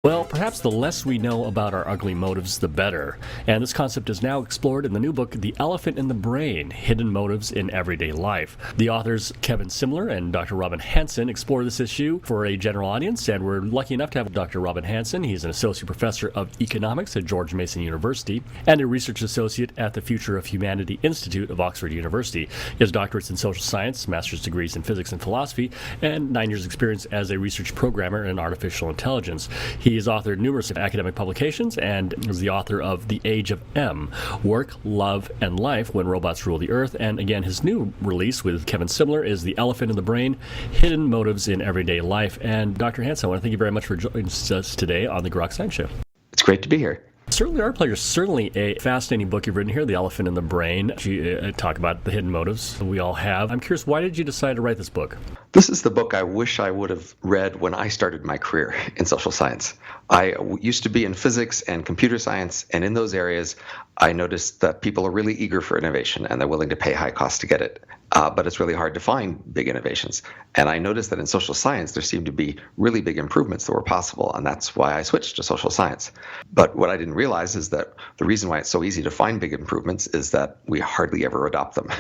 Well, perhaps the less we know about our ugly motives, the better. And this concept is now explored in the new book, The Elephant in the Brain, Hidden Motives in Everyday Life. The authors Kevin Simler and Dr. Robin Hanson explore this issue for a general audience, and we're lucky enough to have Dr. Robin Hanson. He's an associate professor of economics at George Mason University and a research associate at the Future of Humanity Institute of Oxford University. He has doctorates in social science, master's degrees in physics and philosophy, and 9 years experience as a research programmer in artificial intelligence. He has authored numerous academic publications and is the author of The Age of M, Work, Love, and Life When Robots Rule the Earth. And again, his new release with Kevin Simler is The Elephant in the Brain, Hidden Motives in Everyday Life. And Dr. Hanson, I want to thank you very much for joining us today on the Groks Show. It's great to be here. Certainly our pleasure. Certainly a fascinating book you've written here, The Elephant in the Brain. You talk about the hidden motives we all have. I'm curious, why did you decide to write this book? This is the book I wish I would have read when I started my career in social science. I used to be in physics and computer science, and in those areas, I noticed that people are really eager for innovation and they're willing to pay high costs to get it. But it's really hard to find big innovations. And I noticed that in social science, there seemed to be really big improvements that were possible, and that's why I switched to social science. But what I didn't realize is that the reason why it's so easy to find big improvements is that we hardly ever adopt them,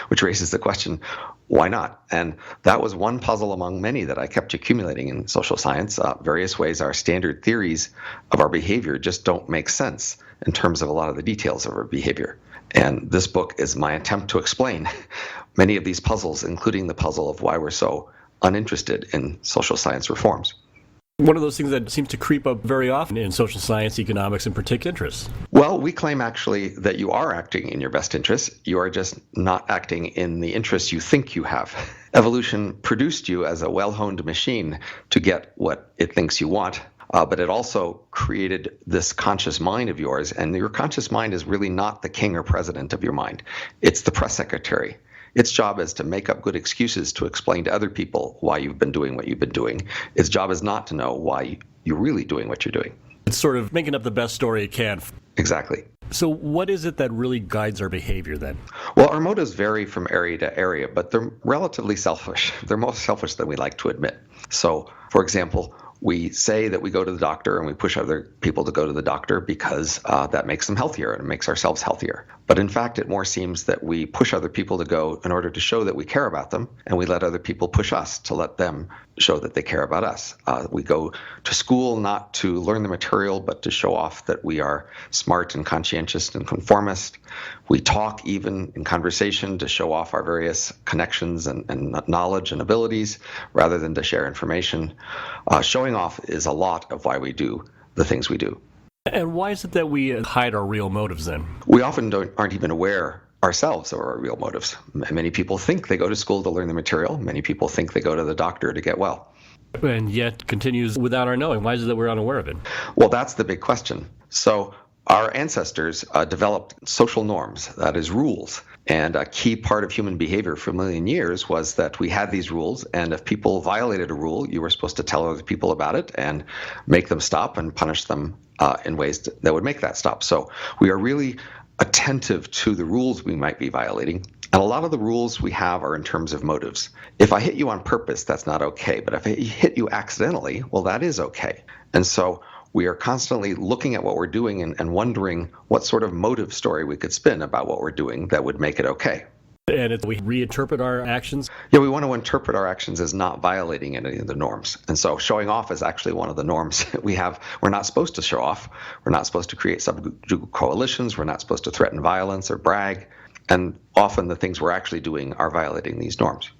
which raises the question, why not? And that was one puzzle among many that I kept accumulating in social science. Various ways our standard theories of our behavior just don't make sense in terms of a lot of the details of our behavior. And this book is my attempt to explain many of these puzzles, including the puzzle of why we're so uninterested in social science reforms. One of those things that seems to creep up very often in social science, economics, and particular interests. Well, we claim actually that you are acting in your best interests. You are just not acting in the interests you think you have. Evolution produced you as a well-honed machine to get what it thinks you want. But it also created this conscious mind of yours, and your conscious mind is really not the king or president of your mind. It's the press secretary. Its job is to make up good excuses to explain to other people why you've been doing what you've been doing. Its job is not to know why you're really doing what you're doing. It's sort of making up the best story it can. Exactly. So what is it that really guides our behavior then? Well, our motives vary from area to area, but they're relatively selfish. They're more selfish than we like to admit. So, for example, we say that we go to the doctor and we push other people to go to the doctor because that makes them healthier and it makes ourselves healthier. But in fact, it more seems that we push other people to go in order to show that we care about them, and we let other people push us to let them show that they care about us. We go to school not to learn the material, but to show off that we are smart and conscientious and conformist. We talk even in conversation to show off our various connections and knowledge and abilities rather than to share information. Showing off is a lot of why we do the things we do. And why is it that we hide our real motives then? We often aren't even aware ourselves of our real motives. Many people think they go to school to learn the material. Many people think they go to the doctor to get well. And yet continues without our knowing. Why is it that we're unaware of it? Well, that's the big question. So our ancestors developed social norms, that is, rules. And a key part of human behavior for a million years was that we had these rules, and if people violated a rule, you were supposed to tell other people about it and make them stop and punish them in ways that would make that stop. So we are really attentive to the rules we might be violating. And a lot of the rules we have are in terms of motives. If I hit you on purpose, that's not okay. But if I hit you accidentally, well, that is okay. And so we are constantly looking at what we're doing and wondering what sort of motive story we could spin about what we're doing that would make it okay. And we reinterpret our actions? Yeah, we want to interpret our actions as not violating any of the norms. And so showing off is actually one of the norms we have. We're not supposed to show off. We're not supposed to create subgroup coalitions. We're not supposed to threaten violence or brag. And often the things we're actually doing are violating these norms.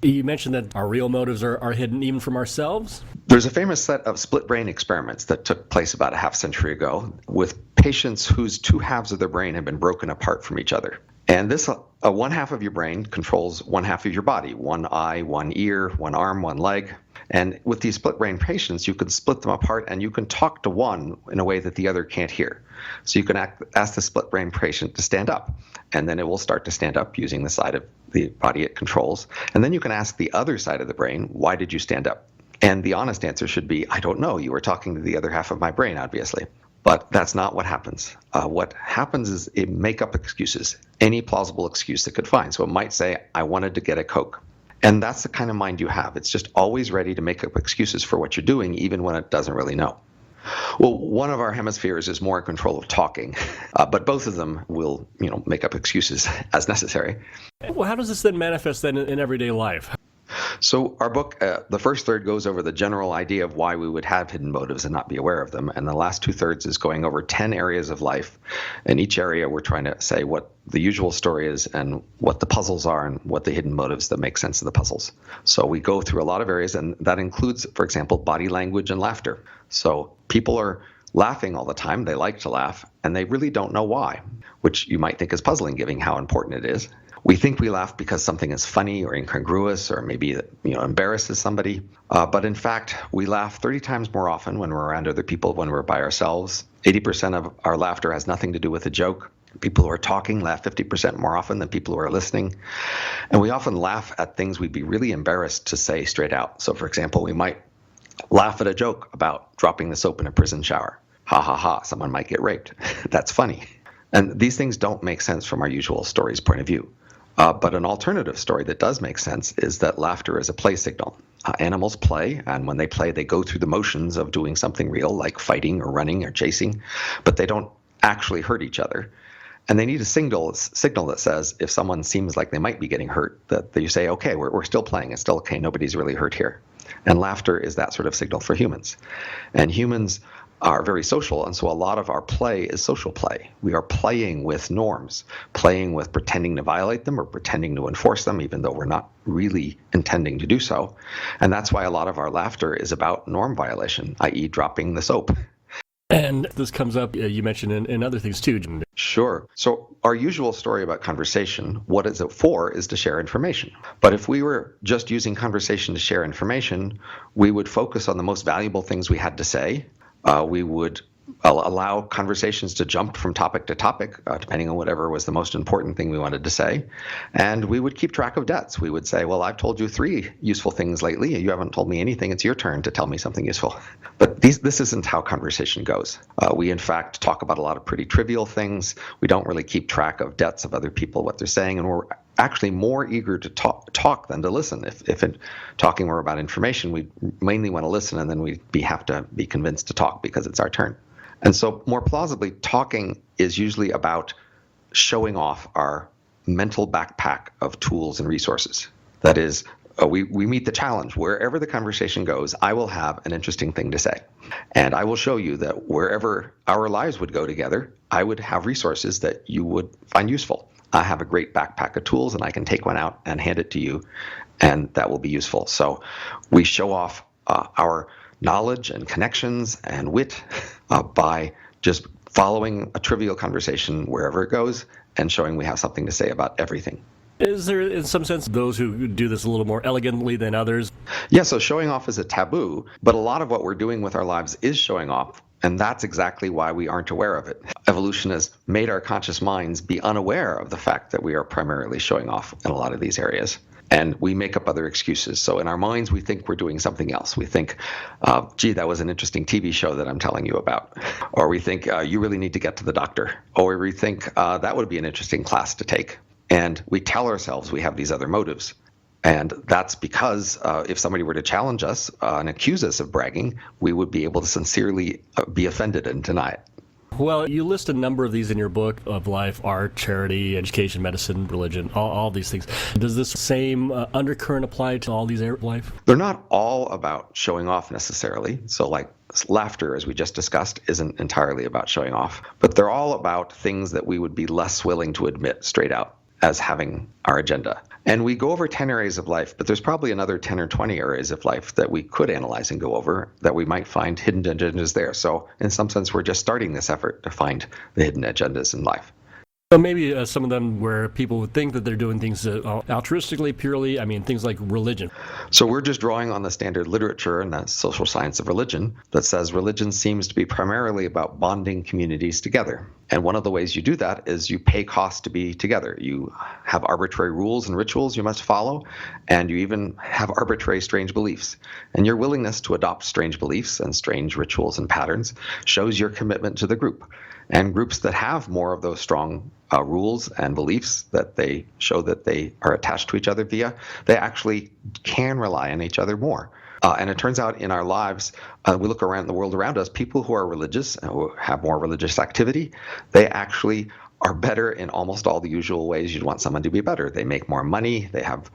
You mentioned that our real motives are hidden even from ourselves? There's a famous set of split brain experiments that took place about a half century ago with patients whose two halves of their brain had been broken apart from each other. And this one half of your brain controls one half of your body, one eye, one ear, one arm, one leg. And with these split brain patients, you can split them apart and you can talk to one in a way that the other can't hear. So you can ask the split brain patient to stand up, and then it will start to stand up using the side of the body it controls. And then you can ask the other side of the brain, why did you stand up? And the honest answer should be, I don't know. You were talking to the other half of my brain, obviously. But that's not what happens. What happens is it make up excuses, any plausible excuse it could find. So it might say, I wanted to get a Coke. And that's the kind of mind you have. It's just always ready to make up excuses for what you're doing, even when it doesn't really know. Well, one of our hemispheres is more in control of talking, but both of them will, make up excuses as necessary. Well, how does this then manifest then in everyday life? So our book, the first third goes over the general idea of why we would have hidden motives and not be aware of them. And the last 2/3 is going over 10 areas of life. In each area, we're trying to say what the usual story is and what the puzzles are and what the hidden motives that make sense of the puzzles. So we go through a lot of areas, and that includes, for example, body language and laughter. So people are laughing all the time. They like to laugh, and they really don't know why, which you might think is puzzling given how important it is. We think we laugh because something is funny or incongruous or maybe embarrasses somebody. But in fact, we laugh 30 times more often when we're around other people when we're by ourselves. 80% of our laughter has nothing to do with a joke. People who are talking laugh 50% more often than people who are listening. And we often laugh at things we'd be really embarrassed to say straight out. So for example, we might laugh at a joke about dropping the soap in a prison shower. Ha ha ha, someone might get raped. That's funny. And these things don't make sense from our usual story's point of view. But an alternative story that does make sense is that laughter is a play signal. Animals play, and when they play, they go through the motions of doing something real, like fighting or running or chasing, but they don't actually hurt each other. And they need a signal that says if someone seems like they might be getting hurt, that you say, okay, we're still playing. It's still okay. Nobody's really hurt here. And laughter is that sort of signal for humans. And humans are very social, and so a lot of our play is social play. We are playing with norms, playing with pretending to violate them or pretending to enforce them, even though we're not really intending to do so. And that's why a lot of our laughter is about norm violation, i.e. dropping the soap. And this comes up, you mentioned in other things too. Sure. So our usual story about conversation, what is it for, is to share information. But if we were just using conversation to share information, we would focus on the most valuable things we had to say. We would allow conversations to jump from topic to topic, depending on whatever was the most important thing we wanted to say. And we would keep track of debts. We would say, well, I've told you 3 useful things lately. You haven't told me anything. It's your turn to tell me something useful. But this isn't how conversation goes. We, in fact, talk about a lot of pretty trivial things. We don't really keep track of debts of other people, what they're saying. And we're actually more eager to talk than to listen. If in talking were about information, we mainly want to listen, and then we have to be convinced to talk because it's our turn. And so more plausibly, talking is usually about showing off our mental backpack of tools and resources. That is, we meet the challenge. Wherever the conversation goes, I will have an interesting thing to say. And I will show you that wherever our lives would go together, I would have resources that you would find useful. I have a great backpack of tools, and I can take one out and hand it to you, and that will be useful. So we show off our knowledge and connections and wit by just following a trivial conversation wherever it goes and showing we have something to say about everything. Is there, in some sense, those who do this a little more elegantly than others? Yeah, so showing off is a taboo, but a lot of what we're doing with our lives is showing off, and that's exactly why we aren't aware of it. Evolution has made our conscious minds be unaware of the fact that we are primarily showing off in a lot of these areas. And we make up other excuses. So in our minds, we think we're doing something else. We think, gee, that was an interesting TV show that I'm telling you about. Or we think, you really need to get to the doctor. Or we think, that would be an interesting class to take. And we tell ourselves we have these other motives. And that's because if somebody were to challenge us and accuse us of bragging, we would be able to sincerely be offended and deny it. Well, you list a number of these in your book of life: art, charity, education, medicine, religion, all these things. Does this same undercurrent apply to all these areas of life? They're not all about showing off necessarily. So like laughter, as we just discussed, isn't entirely about showing off. But they're all about things that we would be less willing to admit straight out as having our agenda. And we go over 10 areas of life, but there's probably another 10 or 20 areas of life that we could analyze and go over that we might find hidden agendas there. So in some sense, we're just starting this effort to find the hidden agendas in life. So maybe some of them where people would think that they're doing things altruistically, purely, things like religion. So we're just drawing on the standard literature and the social science of religion that says religion seems to be primarily about bonding communities together. And one of the ways you do that is you pay costs to be together. You have arbitrary rules and rituals you must follow, and you even have arbitrary strange beliefs. And your willingness to adopt strange beliefs and strange rituals and patterns shows your commitment to the group. And groups that have more of those strong rules and beliefs that they show that they are attached to each other via, they actually can rely on each other more. And it turns out in our lives, we look around the world around us, people who are religious, who have more religious activity, they actually are better in almost all the usual ways you'd want someone to be better. They make more money, they have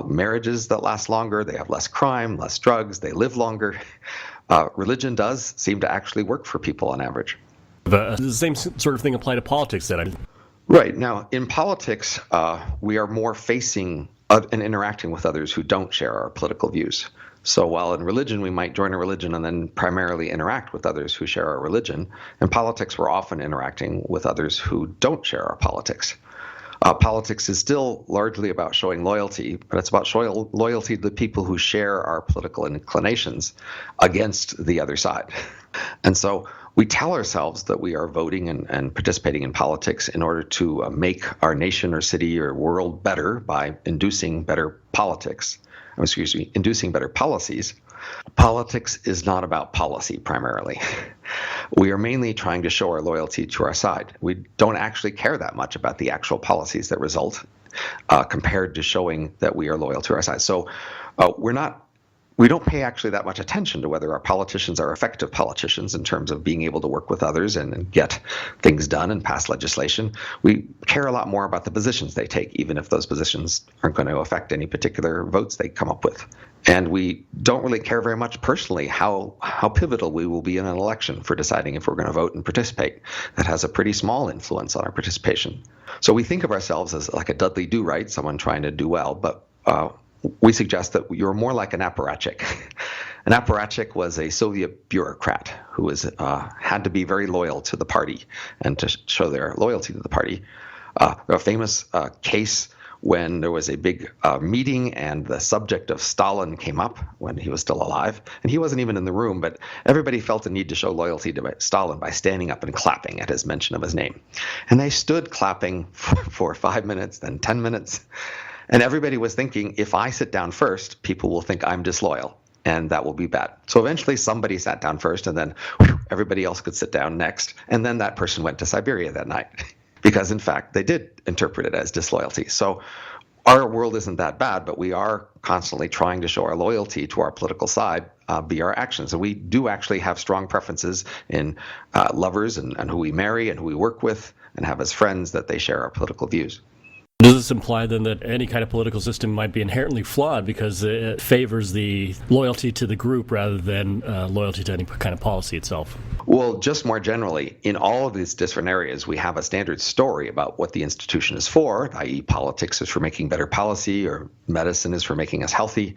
marriages that last longer, they have less crime, less drugs, they live longer. Religion does seem to actually work for people on average. The same sort of thing apply to politics then. Right. Now, in politics, we are more facing and interacting with others who don't share our political views. So while in religion we might join a religion and then primarily interact with others who share our religion, in politics we're often interacting with others who don't share our politics. Politics is still largely about showing loyalty, but it's about showing loyalty to the people who share our political inclinations against the other side. And so we tell ourselves that we are voting and participating in politics in order to make our nation or city or world better by inducing better inducing better policies. Politics is not about policy primarily. We are mainly trying to show our loyalty to our side. We don't actually care that much about the actual policies that result compared to showing that we are loyal to our side. So we don't pay actually that much attention to whether our politicians are effective politicians in terms of being able to work with others and get things done and pass legislation. We care a lot more about the positions they take, even if those positions aren't going to affect any particular votes they come up with. And we don't really care very much personally how pivotal we will be in an election for deciding if we're going to vote and participate. That has a pretty small influence on our participation. So we think of ourselves as like a Dudley Do-Right, someone trying to do well, but we suggest that you're more like an apparatchik. An apparatchik was a Soviet bureaucrat who had to be very loyal to the party and to show their loyalty to the party. A famous case when there was a big meeting and the subject of Stalin came up when he was still alive, and he wasn't even in the room, but everybody felt a need to show loyalty to Stalin by standing up and clapping at his mention of his name. And they stood clapping for 5 minutes, then 10 minutes. And everybody was thinking, if I sit down first, people will think I'm disloyal, and that will be bad. So eventually somebody sat down first, and then everybody else could sit down next. And then that person went to Siberia that night, because in fact, they did interpret it as disloyalty. So our world isn't that bad, but we are constantly trying to show our loyalty to our political side via our actions. And we do actually have strong preferences in lovers and who we marry and who we work with and have as friends, that they share our political views. Does this imply then that any kind of political system might be inherently flawed because it favors the loyalty to the group rather than loyalty to any kind of policy itself? Well, just more generally, in all of these different areas, we have a standard story about what the institution is for, i.e. politics is for making better policy, or medicine is for making us healthy.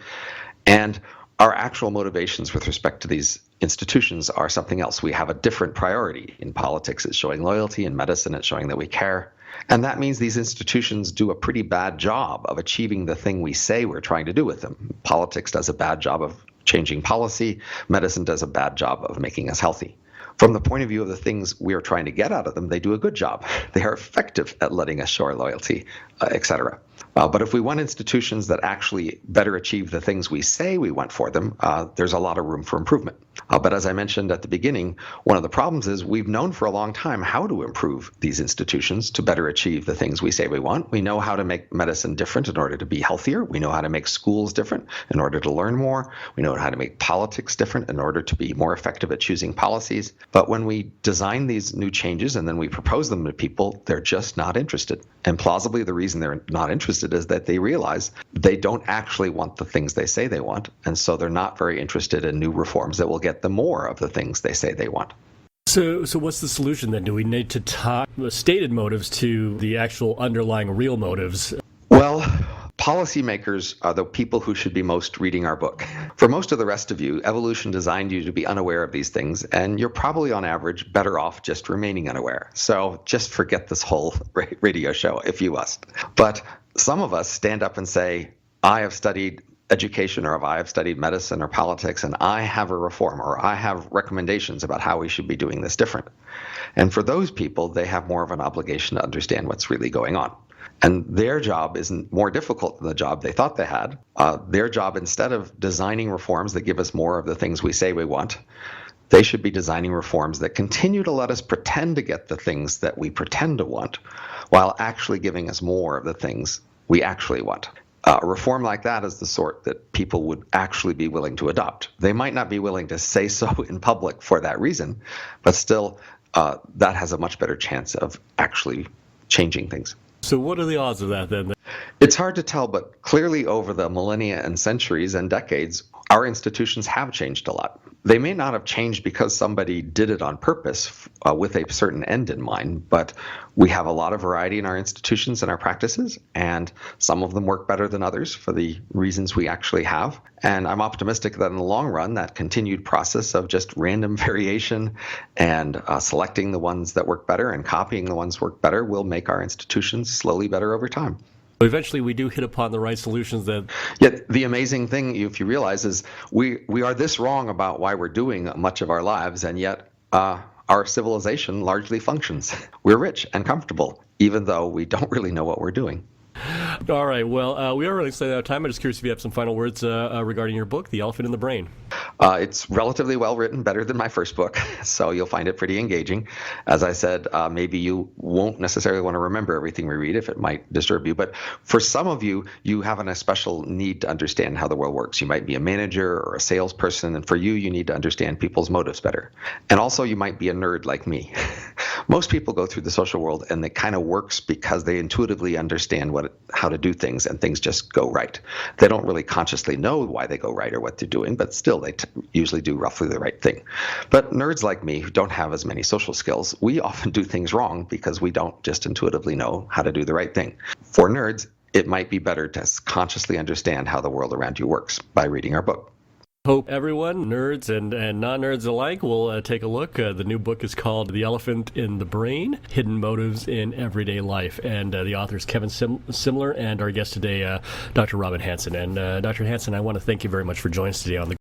And our actual motivations with respect to these institutions are something else. We have a different priority. In politics, it's showing loyalty. In medicine, it's showing that we care. And that means these institutions do a pretty bad job of achieving the thing we say we're trying to do with them. Politics does a bad job of changing policy. Medicine does a bad job of making us healthy. From the point of view of the things we are trying to get out of them, they do a good job. They are effective at letting us show our loyalty, etc. But if we want institutions that actually better achieve the things we say we want for them, there's a lot of room for improvement. But as I mentioned at the beginning, one of the problems is we've known for a long time how to improve these institutions to better achieve the things we say we want. We know how to make medicine different in order to be healthier. We know how to make schools different in order to learn more. We know how to make politics different in order to be more effective at choosing policies. But when we design these new changes and then we propose them to people, they're just not interested. And plausibly, the reason they're not interested is that they realize they don't actually want the things they say they want. And so they're not very interested in new reforms that will get them more of the things they say they want. So what's the solution then? Do we need to tie the stated motives to the actual underlying real motives? Well, policymakers are the people who should be most reading our book. For most of the rest of you, evolution designed you to be unaware of these things, and you're probably on average better off just remaining unaware. So just forget this whole radio show if you must. But some of us stand up and say, I have studied education, or if I have studied medicine or politics, and I have a reform, or I have recommendations about how we should be doing this different. And for those people, they have more of an obligation to understand what's really going on. And their job isn't more difficult than the job they thought they had. Their job, instead of designing reforms that give us more of the things we say we want, they should be designing reforms that continue to let us pretend to get the things that we pretend to want, while actually giving us more of the things we actually want. A reform like that is the sort that people would actually be willing to adopt. They might not be willing to say so in public for that reason, but still, that has a much better chance of actually changing things. So what are the odds of that then? It's hard to tell, but clearly over the millennia and centuries and decades, our institutions have changed a lot. They may not have changed because somebody did it on purpose with a certain end in mind, but we have a lot of variety in our institutions and our practices, and some of them work better than others for the reasons we actually have. And I'm optimistic that in the long run, that continued process of just random variation and selecting the ones that work better and copying the ones that work better will make our institutions slowly better over time. Eventually, we do hit upon the right solutions that... Yet the amazing thing, if you realize, is we are this wrong about why we're doing much of our lives, and yet our civilization largely functions. We're rich and comfortable, even though we don't really know what we're doing. All right. Well, we are running slightly out of time. I'm just curious if you have some final words regarding your book, The Elephant in the Brain. It's relatively well written, better than my first book, so you'll find it pretty engaging. As I said, maybe you won't necessarily want to remember everything we read if it might disturb you, but for some of you, you have a special need to understand how the world works. You might be a manager or a salesperson, and for you, you need to understand people's motives better. And also, you might be a nerd like me. Most people go through the social world and it kind of works because they intuitively understand how to do things, and things just go right. They don't really consciously know why they go right or what they're doing, but still they usually do roughly the right thing. But nerds like me who don't have as many social skills, we often do things wrong because we don't just intuitively know how to do the right thing. For nerds, it might be better to consciously understand how the world around you works by reading our book. Hope everyone, nerds and non-nerds alike, will take a look. The new book is called The Elephant in the Brain, Hidden Motives in Everyday Life. And the author is Kevin Simler, and our guest today, Dr. Robin Hanson. And Dr. Hanson, I want to thank you very much for joining us today on the